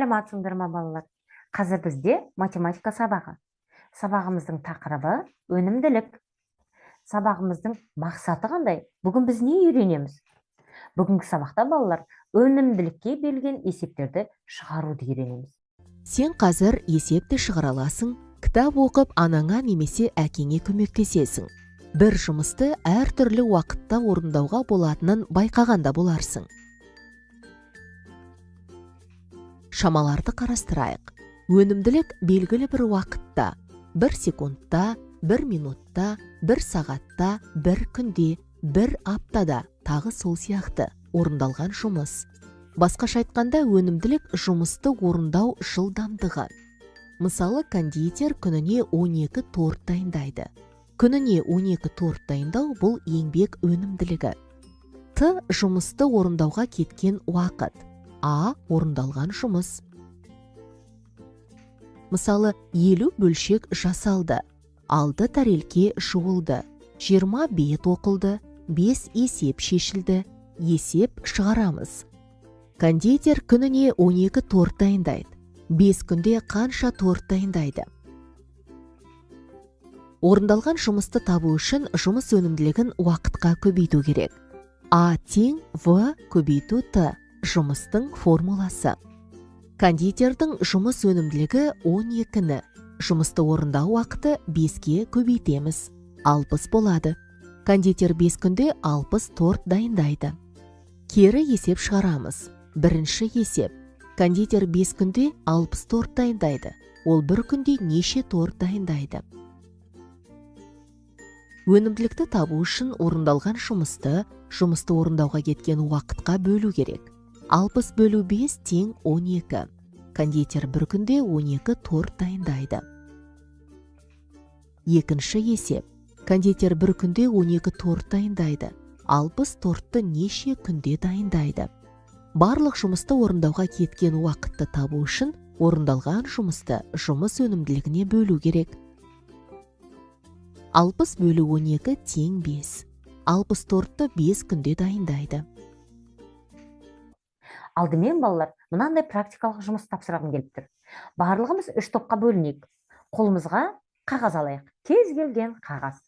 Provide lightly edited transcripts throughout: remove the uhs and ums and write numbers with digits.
Саламатсыңдар ма балалар? Қазір бізде математика сабағы. Сабағымыздың тақырыбы өнімділік. Сабағымыздың мақсаты қандай? Бүгін біз не үйренеміз? Бүгінгі сабақта балалар өнімділікке берілген есептерді шығаруды үйренеміз. Сен қазір есепті шығара аласың, кітап оқып анаңа немесе әкеңе көмектесесің. Бір жұмысты әртүрлі уақытта орындауға болатынын байқағанда боларсың. Шамаларды қарастырайық. Өнімділік белгілі бір уақытта, 1 секундта, 1 минутта, 1 сағатта, 1 күнде, 1 аптада, тағы сол сияқты орындалған жұмыс. Басқаша айтқанда, өнімділік жұмысты орындау жылдамдығы. Мысалы, кондитер күніне 12 торт дайындайды. Күніне 12 торт дайындау бұл еңбек өнімділігі. Т жұмысты орындауға кеткен уақыт. А орындалған жұмыс. Мысалы, 50 бөлшек жасалды, 6 тәрелке жуылды, 20 бет оқылды, 5 есеп шешілді, есеп шығарамыз. Кондитер күніне 12 торт дайындайды. 5 күнде қанша торт дайындайды? Орындалған жұмысты табу үшін жұмыс өнімділігін уақытқа көбейту керек. А тең В көбейту Т жұмыстың формуласы. Кондитердің жұмыс өнімділігі 12-ні, жұмысты орындау уақыты 5-ке көбейтеміз. 60 болады. Кондитер 5 күнде 60 торт дайындайды. Кері есеп шығарамыз. Бірінші есеп. Кондитер 5 күнде 60 торт дайындайды. Ол бір күнде неше торт дайындайды? Өнімділікті табу үшін орындалған жұмысты орындауға кеткен уақытқа бөлу керек. 60 бөлу 5 тең 12. Кондитер бір күнде 12 торт дайындайды. Екінші есеп. Кондитер бір күнде 12 торт дайындайды. 60 тортты неше күнде дайындайды? Барлық жұмысты орындауға кеткен уақытты табу үшін орындалған жұмысты жұмыс өнімділігіне бөлу керек. 60 бөлу 12 тең 5. 60 тортты 5 күнде дайындайды. Алдымен балалар, мынандай практикалық жұмыс тапсырғым келіп тұр. Барлығымыз 3 топқа бөлінейік. Қолымызға қағаз алайық. Кез келген қағаз.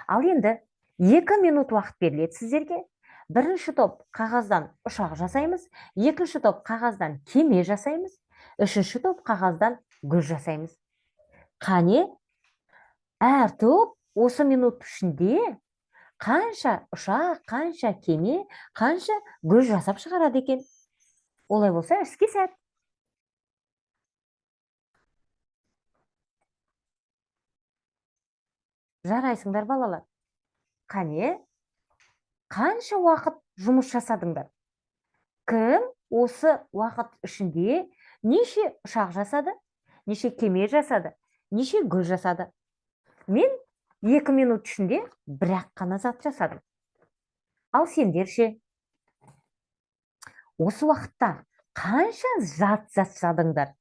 Ал енді 2 минут уақыт беріледі сіздерге. Бірінші топ қағаздан ұшақ жасаймыз, екінші топ қағаздан кеме жасаймыз, үшінші топ қағаздан гүл жасаймыз. Қане, әр топ осы минут ішінде қанша ұшақ, қанша кеме, қанша гүл жасап шығарады екен? Олай болса, іске сәт. Жарайсыңдар балалар. Қане, қанша уақыт жұмыс жасадыңдар? Кім осы уақыт ішінде неше ұшақ жасады, неше кеме жасады, неше гүл жасады? Мен 2 минут ішінде бір-ақ қана зат жасадым. Ал сендер ше? Осы уақытта қанша зат жасадыңдар?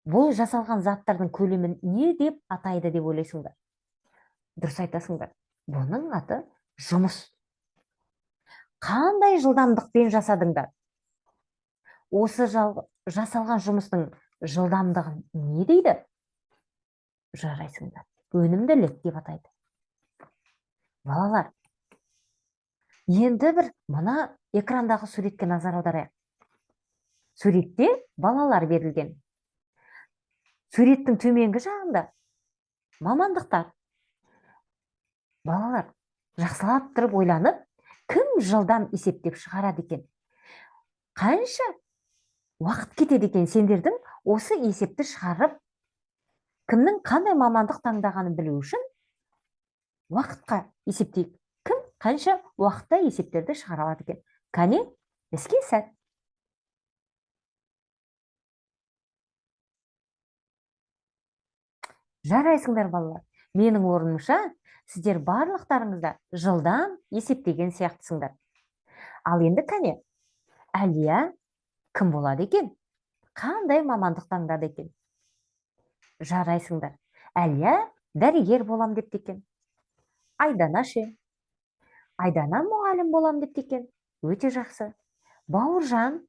Бұл жасалған заттардың көлемін не деп атайды деп ойлайсыңдар? Дұрыс айтасыңдар. Бұның аты жұмыс. Қандай жылдамдықпен жасадыңдар? Осы жасалған жұмыстың жылдамдығын не дейді? Жарайсыңдар. Өнімділік деп атайды. Балалар, енді бір мына экрандағы суретке назар аударайық. Суретте балалар берілген. Суреттің төменгі жағында мамандықтар. Балалар, жақсылап тұрып ойланып, кім жылдам есептеп шығарады екен? Қанша уақыт кетеді екен сендердің осы есепті шығарып, кімнің қандай мамандық таңдағанын білу үшін уақытқа есептейік. Кім қанша уақытта есептерді шығара алады екен? Қане, іске сәт. Жарайсыңдар балалар. Менің орнымша сіздер барлықтарыңызда жылдам есептеген сияқтысыңдар. Ал енді қане, Әлия кім болады екен? Қандай мамандық таңдады екен? Жарайсыңдар. Әлия дәрігер болам деп екен. Айдана ше? Айдана мұғалім болам деп екен. Өте жақсы. Бауыржан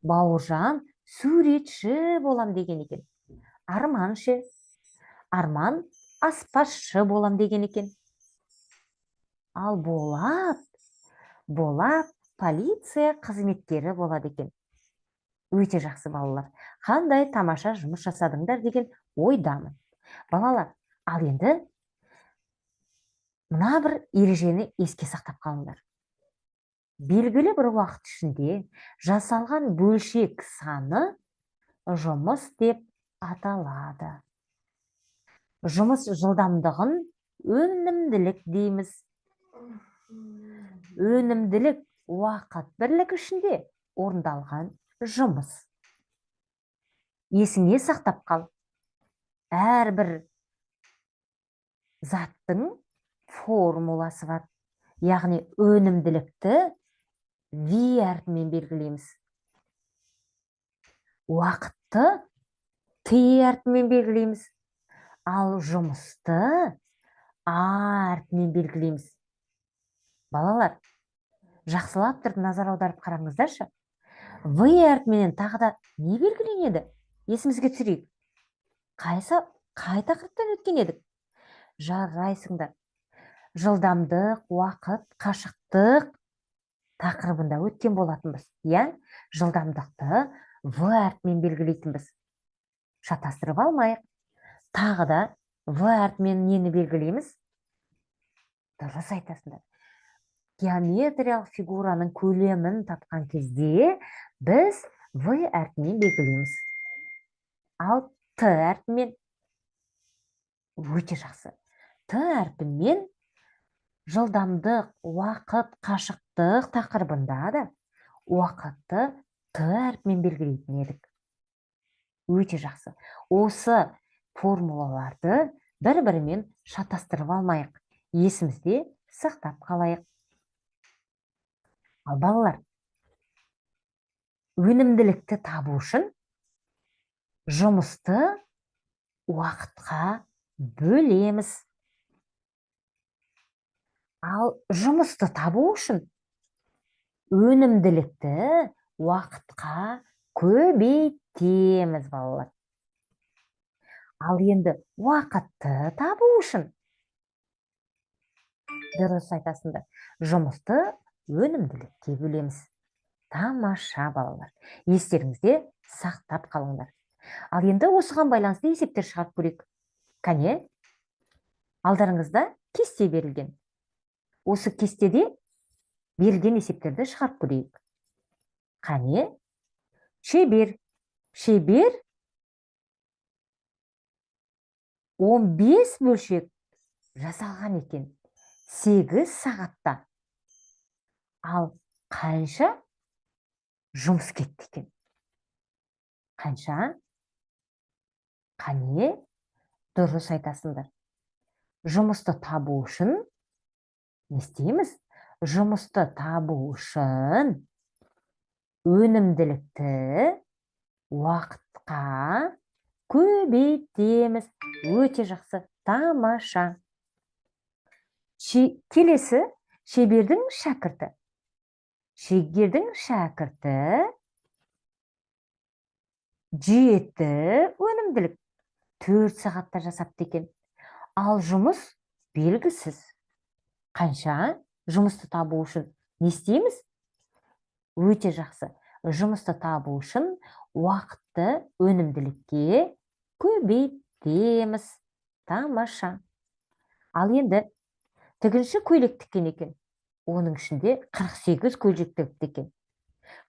Бауыржан суретші болам деген екен. Арман ше? Арман аспазшы болам деген екен. Ал Болат полиция қызметкері болады екен. Өте жақсы балалар. Қандай тамаша жұмыс жасадыңдар деген ойдамын. Балалар, ал енді мына бір ережені еске сақтап қалыңдар. Белгілі бір уақыт ішінде жасалған бөлшек саны жұмыс деп аталады. Жұмыс жылдамдығын өнімділік дейміз. Өнімділік уақыт бірлігі ішінде орындалған жұмыс. Есіңе сақтап қал. Әрбір заттың формуласы бар. Яғни өнімділікті V әрпімен белгілейміз. Уақытты T әрпімен белгілейміз. Ал жұмысты A әрпімен белгілейміз. Балалар, жақсылап тұрып назар аударып қараңыздаршы. V әрпіменен тағы да не белгіленеді? Есімізге түсірейік. Қай тақырыптан өткен едік? Жарайсыңдар. Жылдамдық, уақыт, қашықтық тақырыбында өткен болатынбыз. Жылдамдықты V әрпімен белгілейтінбіз. Шатастырып алмайық. Тағы да V әрпімен нені белгілейміз? Дұрыс айтасыңдар. Геометриялық фигураның көлемін тапқан кезде біз V әрпімен белгілейміз. Ал T әрпімен өте жақсы. T әрпімен жылдамдық, уақыт, қашықтық тақырыбында да уақытты T әрпімен белгілейтін едік. Өте жақсы. Осы формулаларды бір-бірімен шатастырып алмайық. Есімізде сақтап қалайық. Ал балалар, өнімділікті табу үшін жұмысты уақытқа бөлеміз. Ал жұмысты табу үшін өнімділікті уақытқа көбейтеміз, балалар. Ал енді уақытты табу үшін дұрыс айтасыңдар. Жұмысты өнімділікке бөлеміз. Тамаша, балалар. Естеріңізде сақтап қалыңдар. Ал енді осыған байланысты есептер шығарып көрейік. Кәне, алдарыңызда кесте берілген. Осы кестеде берілген есептерді шығарып көрейік. Қане, шебер 15 бөлшек жасалған екен 8 сағатта. Ал қанша жұмыс кетті екен? Қанша? Қане, дұрыс айтасыңдар. Жұмысты табу үшін не істейміз? Жұмысты табу үшін өнімділікті уақытқа көбейтеміз. Өте жақсы, тамаша. Келесі шебердің шәкірті. Шебердің шәкірті 7 өнімділік 4 сағатта жасапты екен. Ал жұмыс белгісіз. Қанша? Жұмысты табу үшін не істейміз? Өте жақсы. Жұмысты табу үшін уақытты өнімділікке көбейтеміз. Тамаша. Ал енді тігінші көйлек тіккен екен. Оның ішінде 48 көйлек тікті екен.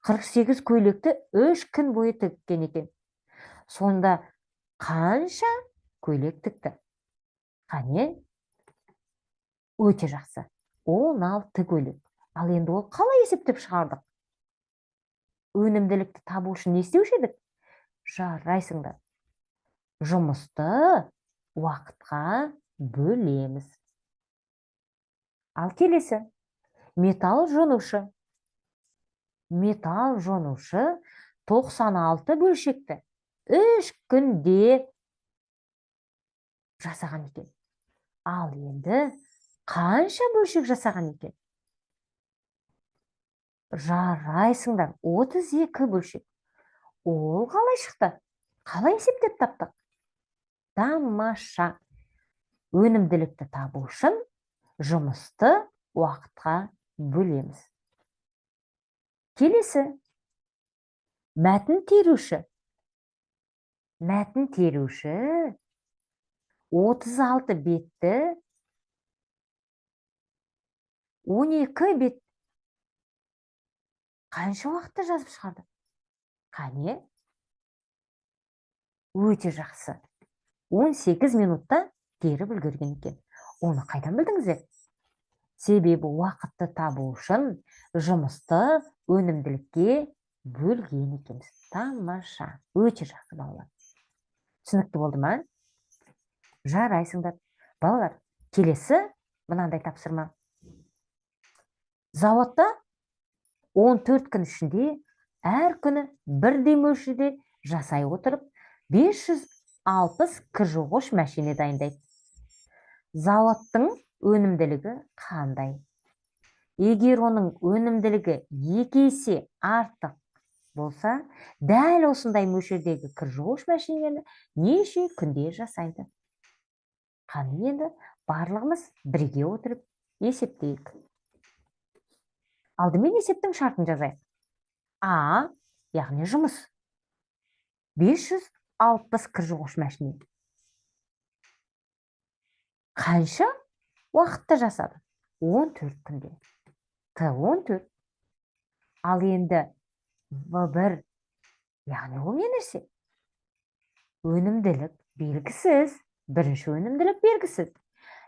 48 көйлекті 3 күн бойы тіккен екен. Сонда қанша көйлек тікті? Қане? Өте жақсы. 16 көйлек. Ал енді ол қалай есептеп шығардық? Өнімділікті табу үшін не істеуші едік? Жарайсыңдар. Жұмысты уақытқа бөлеміз. Ал келесі. Металл жонушы. Металл жонушы 96 бөлшекті 3 күнде жасаған екен. Ал енді қанша бөлшек жасаған екен? Жарайсыңдар, 32 бөлшек. Ол қалай шықты? Қалай есептеп таптық? Тамаша. Өнімділікті табу үшін жұмысты уақытқа бөлеміз. Келесі. Мәтін теруші. Мәтін теруші 36 бетті 12 бет қанша уақытта жазып шығарды? Қане? Өте жақсы. 18 минутта теріп үлгерген екен. Оны қайдан білдіңіздер? Себебі уақытты табу үшін жұмысты өнімділікке бөлген екенбіз. Тамаша. Өте жақсы балалар. Түсінікті болды ма? Жарайсыңдар. Балалар, келесі мынандай тапсырма. Зауытта 14 күн ішінде әр күні бірдей мөлшерде жасай отырып 560 кір жуғыш машина дайындайды. Зауыттың өнімділігі қандай? Егер оның өнімділігі 2 есе артық болса, дәл осындай мөлшердегі кір жуғыш машинаны неше күнде жасайды? Қане енді барлығымыз бірге отырып есептейік. Алдымен есептің шартын жазайық. А, яғни жұмыс. 560 кір жуғыш машина. Қанша уақытта жасады? 14 күнде. Т14. Ал енді В1, яғни ол не нәрсе? Өнімділік белгісіз. Бірінші өнімділік белгісіз.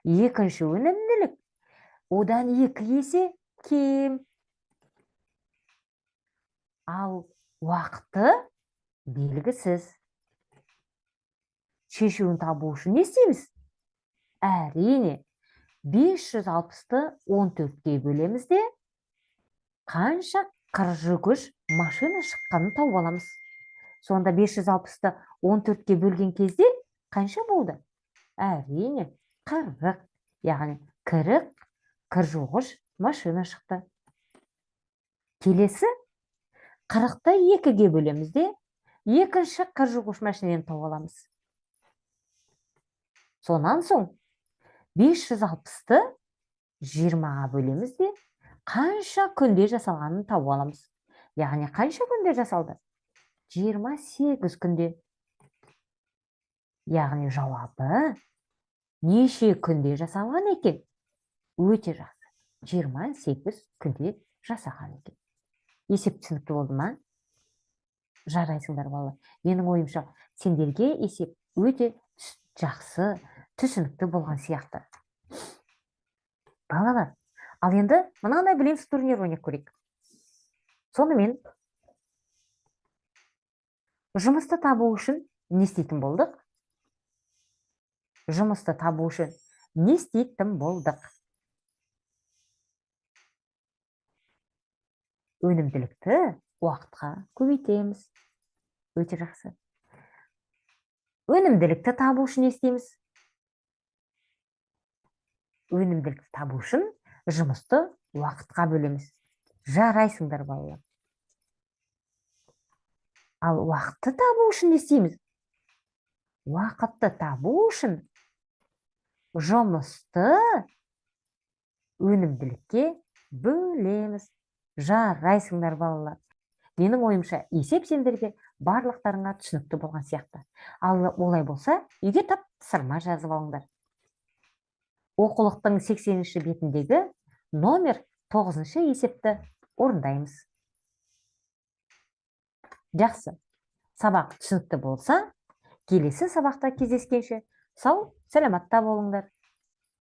Екінші өнімділік одан 2 есе кем. Ал уақыты белгісіз. Шешуін табу үшін не істейміз? Әрине, 560-ты 14-ке бөлеміз де қанша кір жуғыш машина шыққанын тауып аламыз. Сонда 560-ты 14-ке бөлген кезде қанша болды? Әрине, 40, яғни 40 кір жуғыш машина шықты. Келесі 40-ты 2-ге бөлеміз де екінші кір жуғыш машинаны тауып аламыз. Сонан соң 560-ты 20-ға бөлеміз де қанша күнде жасалғанын тауып аламыз. Яғни қанша күнде жасалды? 28 күнде. Яғни жауабы неше күнде жасалған екен? Өте жақсы. 28 күнде жасаған екен. Есеп түсінікті болды ма? Жарайсыңдар балалар. Менің ойымша сендерге есеп өте жақсы, түсінікті болған сияқты. Балалар, ал енді мынандай білеміз турнир ойнап көрейік. Сонымен жұмысты табу үшін не істейтін болдық? Жұмысты табу үшін не істейтін болдық? Өнімділікті уақытқа көбейтеміз. Өте жақсы. Өнімділікті табу үшін не істейміз? Өнімділікті табу үшін жұмысты уақытқа бөлеміз. Жарайсыңдар балалар. Ал уақытты табу үшін не істейміз? Уақытты табу үшін жұмысты өнімділікке бөлеміз. Жарайсыңдар балалар. Менің ойымша есеп сендерге барлықтарыңа түсінікті болған сияқты. Ал олай болса, үйге тапсырма жазып алыңдар. Оқулықтың 80-ші бетіндегі номер 9-шы есепті орындаймыз. Жақсы. Сабақ түсінікті болса, келесі сабақта кездескенше сау, сәлематта болыңдар.